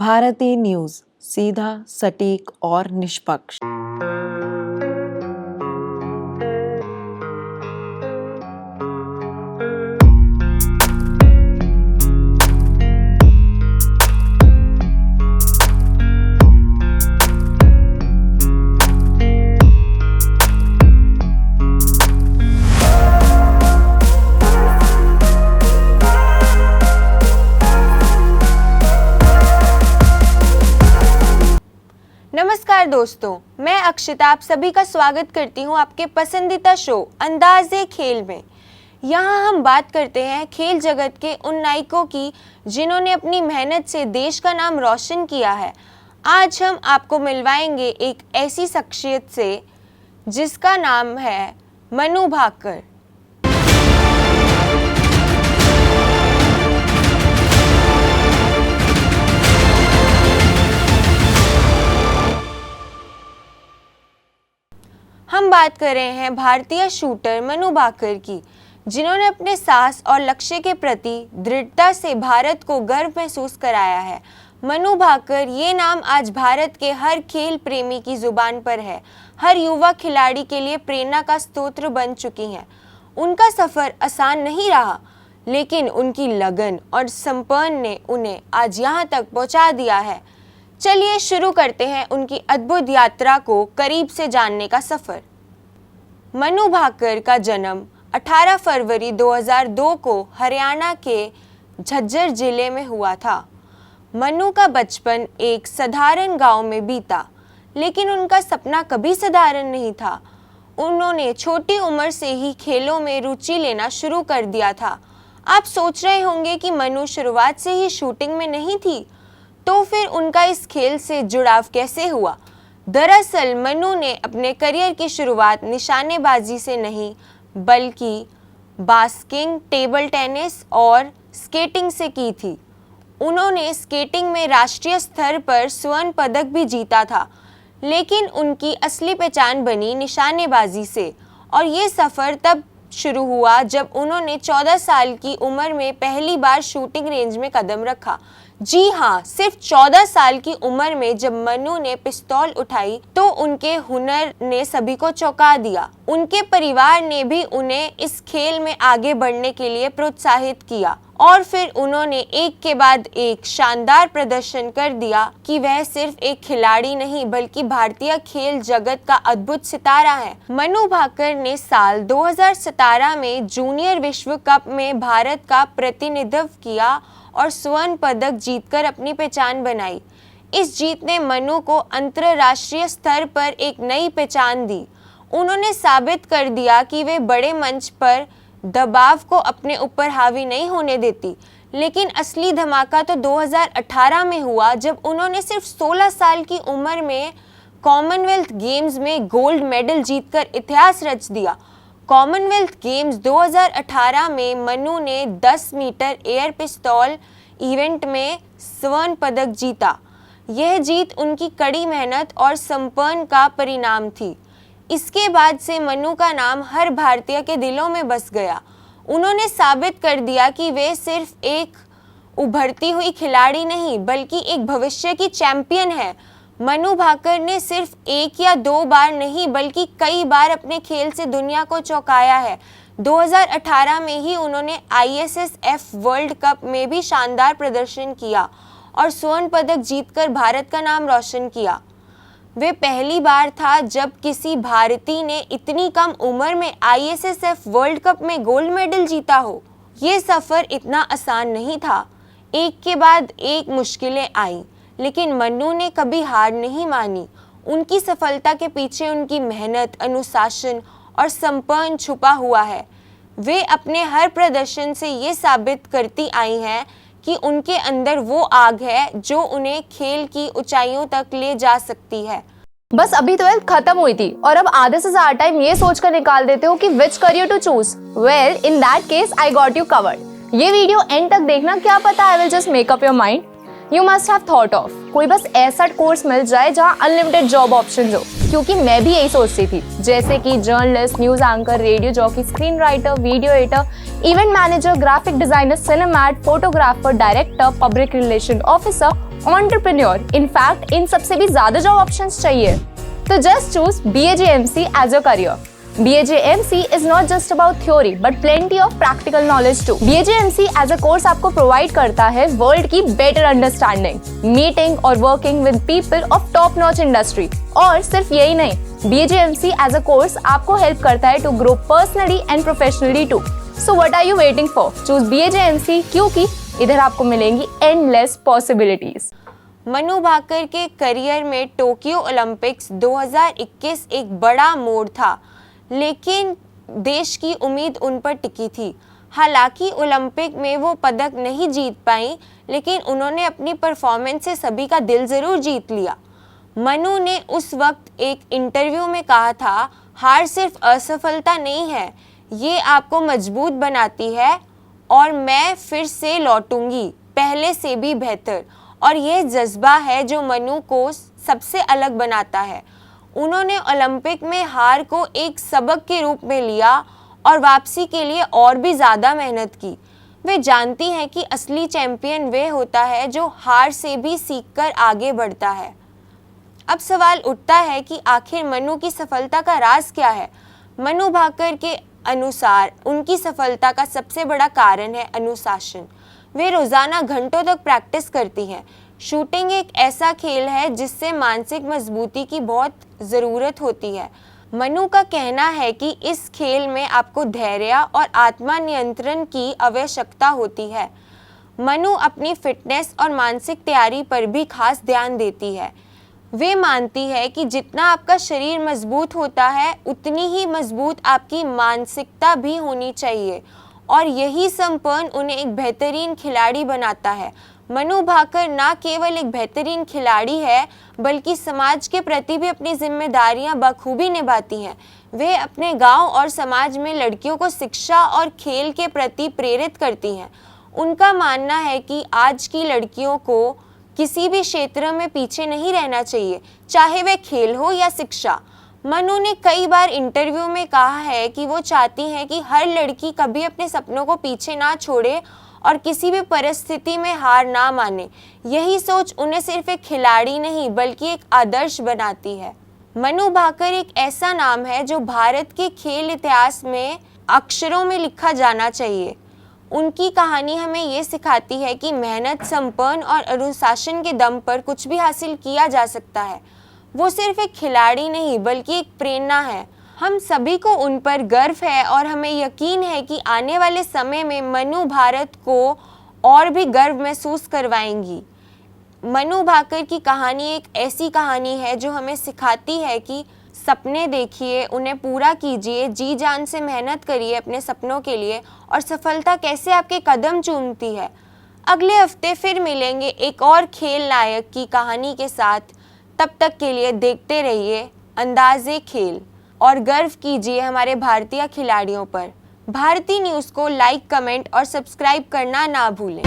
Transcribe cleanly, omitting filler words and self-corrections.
Bharti news, सीधा, सटीक और निष्पक्ष। नमस्कार दोस्तों, मैं अक्षिता आप सभी का स्वागत करती हूं आपके पसंदीदा शो अंदाज़े खेल में। यहां हम बात करते हैं खेल जगत के उन नायकों की जिन्होंने अपनी मेहनत से देश का नाम रोशन किया है। आज हम आपको मिलवाएंगे एक ऐसी शख्सियत से जिसका नाम है मनु भाकर। हम बात कर रहे हैं भारतीय शूटर मनु भाकर की, जिन्होंने अपने साहस और लक्ष्य के प्रति दृढ़ता से भारत को गर्व महसूस कराया है। मनु भाकर ये नाम आज भारत के हर खेल प्रेमी की जुबान पर है, हर युवा खिलाड़ी के लिए प्रेरणा का स्रोत बन चुकी हैं। उनका सफ़र आसान नहीं रहा, लेकिन उनकी लगन और समर्पण ने उन्हें आज यहाँ तक पहुँचा दिया है। चलिए शुरू करते हैं उनकी अद्भुत यात्रा को करीब से जानने का सफ़र। मनु भाकर का जन्म 18 फरवरी 2002 को हरियाणा के झज्जर जिले में हुआ था। मनु का बचपन एक साधारण गांव में बीता, लेकिन उनका सपना कभी साधारण नहीं था। उन्होंने छोटी उम्र से ही खेलों में रुचि लेना शुरू कर दिया था। आप सोच रहे होंगे कि मनु शुरुआत से ही शूटिंग में नहीं थी, तो फिर उनका इस खेल से जुड़ाव कैसे हुआ? दरअसल मनु ने अपने करियर की शुरुआत निशानेबाजी से नहीं, बल्कि बास्किंग, टेबल टेनिस और स्केटिंग से की थी। उन्होंने स्केटिंग में राष्ट्रीय स्तर पर स्वर्ण पदक भी जीता था, लेकिन उनकी असली पहचान बनी निशानेबाजी से। और ये सफ़र तब शुरू हुआ जब उन्होंने 14 साल की उम्र में पहली बार शूटिंग रेंज में कदम रखा। जी हाँ, सिर्फ 14 साल की उम्र में जब मनु ने पिस्तौल उठाई तो उनके हुनर ने सभी को चौंका दिया। उनके परिवार ने भी उन्हें इस खेल में आगे बढ़ने के लिए प्रोत्साहित किया और फिर उन्होंने एक के बाद एक शानदार प्रदर्शन कर दिया कि वह सिर्फ एक खिलाड़ी नहीं बल्कि भारतीय खेल जगत का अद्भुत सितारा है। मनु भाकर ने साल 2017 में जूनियर विश्व कप में भारत का प्रतिनिधित्व किया और स्वर्ण पदक जीतकर अपनी पहचान बनाई। इस जीत ने मनु को अंतर्राष्ट्रीय स्तर पर एक नई पहचान दी। उन्होंने साबित कर दिया कि वे बड़े मंच पर दबाव को अपने ऊपर हावी नहीं होने देती। लेकिन असली धमाका तो 2018 में हुआ, जब उन्होंने सिर्फ 16 साल की उम्र में कॉमनवेल्थ गेम्स में गोल्ड मेडल जीतकर इतिहास रच दिया। कॉमनवेल्थ गेम्स 2018 में मनु ने 10 मीटर एयर पिस्तौल इवेंट में स्वर्ण पदक जीता। यह जीत उनकी कड़ी मेहनत और समर्पण का परिणाम थी। इसके बाद से मनु का नाम हर भारतीय के दिलों में बस गया। उन्होंने साबित कर दिया कि वे सिर्फ एक उभरती हुई खिलाड़ी नहीं बल्कि एक भविष्य की चैंपियन है। मनु भाकर ने सिर्फ एक या दो बार नहीं बल्कि कई बार अपने खेल से दुनिया को चौंकाया है। 2018 में ही उन्होंने ISSF वर्ल्ड कप में भी शानदार प्रदर्शन किया और स्वर्ण पदक जीतकर भारत का नाम रोशन किया। वे पहली बार था जब किसी भारतीय ने इतनी कम उम्र में ISSF वर्ल्ड कप में गोल्ड मेडल जीता हो। ये सफ़र इतना आसान नहीं था, एक के बाद एक मुश्किलें आईं, लेकिन मनु ने कभी हार नहीं मानी। उनकी सफलता के पीछे उनकी मेहनत, अनुशासन और समर्पण छुपा हुआ है। वे अपने हर प्रदर्शन से ये साबित करती आई हैं कि उनके अंदर वो आग है जो उन्हें खेल की ऊंचाइयों तक ले जा सकती है। बस अभी 12th खत्म हुई थी और अब आधे से ज्यादा टाइम ये सोचकर निकाल देते हो कि which career to choose. Well, in that case I got you covered. ये वीडियो एंड तक देखना, क्या पता I will just make up your mind. You must have thought of कोई बस ऐसा कोर्स मिल जाए जहाँ अनलिमिटेड जॉब ऑप्शन हो, क्योंकि मैं भी यही सोचती थी, जैसे कि journalist, news anchor, radio jockey, screen writer, video editor, event manager, graphic designer, सिनेमैट, photographer, director, public relation officer entrepreneur, in fact इन सबसे भी ज्यादा जॉब ऑप्शंस चाहिए। तो just choose BAJMC as your career. BAJMC is not just about theory but plenty of practical knowledge too. BAJMC as a course आपको provide करता है world की better understanding, meeting और working with people of top notch industry। और सिर्फ यही नहीं, BAJMC as a course आपको help करता है to grow personally and professionally too. So what are you waiting for? Choose BAJMC क्योंकि इधर आपको मिलेंगी endless possibilities। मनु भाकर के करियर में टोक्यो ओलंपिक्स 2021 एक बड़ा मोड़ था, लेकिन देश की उम्मीद उन पर टिकी थी। हालांकि ओलंपिक में वो पदक नहीं जीत पाई, लेकिन उन्होंने अपनी परफॉर्मेंस से सभी का दिल ज़रूर जीत लिया। मनु ने उस वक्त एक इंटरव्यू में कहा था, हार सिर्फ असफलता नहीं है, ये आपको मजबूत बनाती है और मैं फिर से लौटूंगी पहले से भी बेहतर। और ये जज्बा है जो मनु को सबसे अलग बनाता है। उन्होंने ओलंपिक में हार को एक सबक के रूप में लिया और वापसी के लिए और भी ज़्यादा मेहनत की। वे जानती हैं कि असली चैंपियन वे होता है जो हार से भी सीखकर आगे बढ़ता है। अब सवाल उठता है कि आखिर मनु की सफलता का राज क्या है? मनु भाकर के अनुसार उनकी सफलता का सबसे बड़ा कारण है अनुशासन। वे रोज़ाना घंटों तक प्रैक्टिस करती हैं। शूटिंग एक ऐसा खेल है जिससे मानसिक मजबूती की बहुत ज़रूरत होती है। मनु का कहना है कि इस खेल में आपको धैर्य और आत्मा नियंत्रण की आवश्यकता होती है। मनु अपनी फिटनेस और मानसिक तैयारी पर भी खास ध्यान देती है। वे मानती है कि जितना आपका शरीर मजबूत होता है, उतनी ही मजबूत आपकी मानसिकता भी होनी चाहिए और यही संपन्न उन्हें एक बेहतरीन खिलाड़ी बनाता है। मनु भाकर ना केवल एक बेहतरीन खिलाड़ी है, बल्कि समाज के प्रति भी अपनी जिम्मेदारियां बखूबी निभाती हैं। वे अपने गांव और समाज में लड़कियों को शिक्षा और खेल के प्रति प्रेरित करती हैं। उनका मानना है कि आज की लड़कियों को किसी भी क्षेत्र में पीछे नहीं रहना चाहिए, चाहे वह खेल हो या शिक्षा। मनु ने कई बार इंटरव्यू में कहा है कि वो चाहती हैं कि हर लड़की कभी अपने सपनों को पीछे ना छोड़े और किसी भी परिस्थिति में हार ना माने। यही सोच उन्हें सिर्फ एक खिलाड़ी नहीं बल्कि एक आदर्श बनाती है। मनु भाकर एक ऐसा नाम है जो भारत के खेल इतिहास में अक्षरों में लिखा जाना चाहिए। उनकी कहानी हमें ये सिखाती है कि मेहनत, संपन्न और अनुशासन के दम पर कुछ भी हासिल किया जा सकता है। वो सिर्फ एक खिलाड़ी नहीं बल्कि एक प्रेरणा है। हम सभी को उन पर गर्व है और हमें यकीन है कि आने वाले समय में मनु भारत को और भी गर्व महसूस करवाएंगी। मनु भाकर की कहानी एक ऐसी कहानी है जो हमें सिखाती है कि सपने देखिए, उन्हें पूरा कीजिए, जी जान से मेहनत करिए अपने सपनों के लिए और सफलता कैसे आपके कदम चूमती है। अगले हफ्ते फिर मिलेंगे एक और खेल लायक की कहानी के साथ। तब तक के लिए देखते रहिए अंदाज़े खेल और गर्व कीजिए हमारे भारतीय खिलाड़ियों पर। भारती न्यूज़ को लाइक, कमेंट और सब्सक्राइब करना ना भूलें।